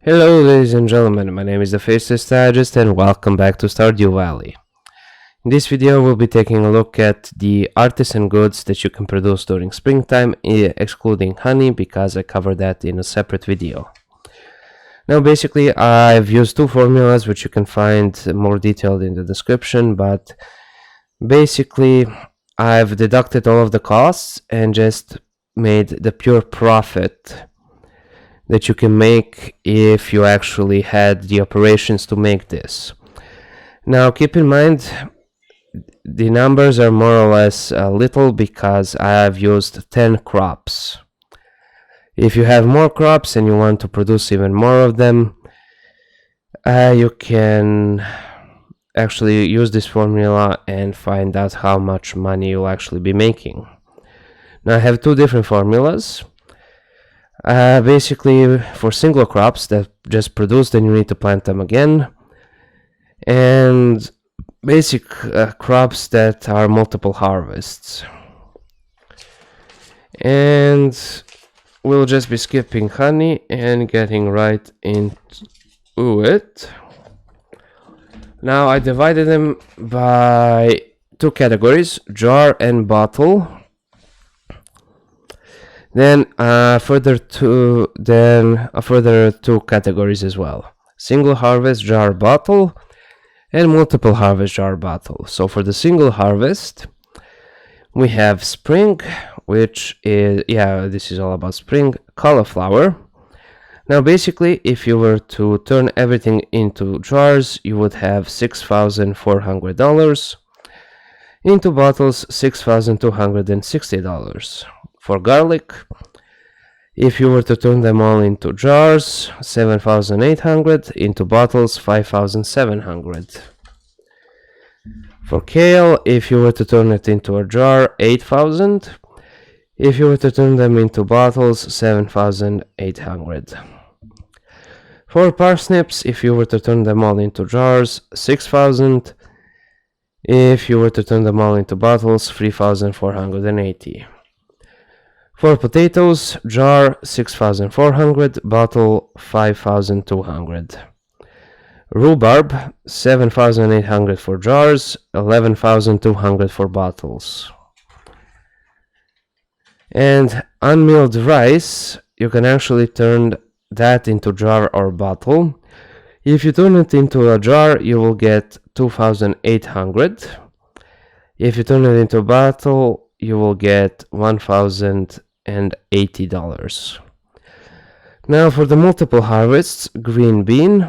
Hello ladies and gentlemen, my name is the Thefacless strategist and welcome back to Stardew Valley. In this video we'll be taking a look at the artisan goods that you can produce during springtime, excluding honey, because I covered that in a separate video. Now basically I've used two formulas which you can find more detailed in the description, but basically I've deducted all of the costs and just made the pure profit that you can make if you actually had the operations to make this. Now keep in mind the numbers are more or less little because I have used 10 crops. If you have more crops and you want to produce even more of them, you can actually use this formula and find out how much money you'll actually be making. Now I have two different formulas. Basically for single crops that just produce, then you need to plant them again, and basic crops that are multiple harvests. And we'll just be skipping honey and getting right into it. Now I divided them by two categories, jar and bottle. Then further two categories as well: single harvest jar bottle and multiple harvest jar bottle. So for the single harvest we have spring, which is, this is all about spring, cauliflower. Now basically if you were to turn everything into jars, you would have $6,400, into bottles $6,260. For garlic, if you were to turn them all into jars, $7,800, into bottles $5,700. For kale, if you were to turn it into a jar, $8,000. If you were to turn them into bottles, $7,800. For parsnips, if you were to turn them all into jars, $6,000. If you were to turn them all into bottles, $3,480. For potatoes, jar $6,400, bottle $5,200. Rhubarb $7,800 for jars, $11,200 for bottles. And unmilled rice, you can actually turn that into jar or bottle. If you turn it into a jar, you will get $2,800. If you turn it into a bottle, you will get $1,080. Now for the multiple harvests, green bean,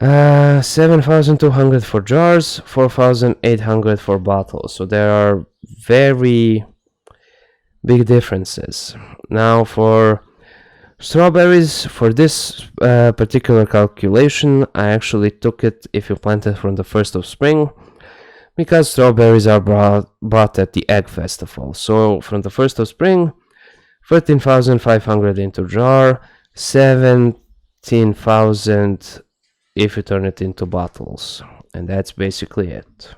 $7,200 for jars, $4,800 for bottles. So there are very big differences. Now for strawberries, for this particular calculation, I actually took it if you plant it from the 1st of spring, because strawberries are bought at the egg festival. So from the 1st of spring, 13,500 into jar, 17,000 if you turn it into bottles, and that's basically it.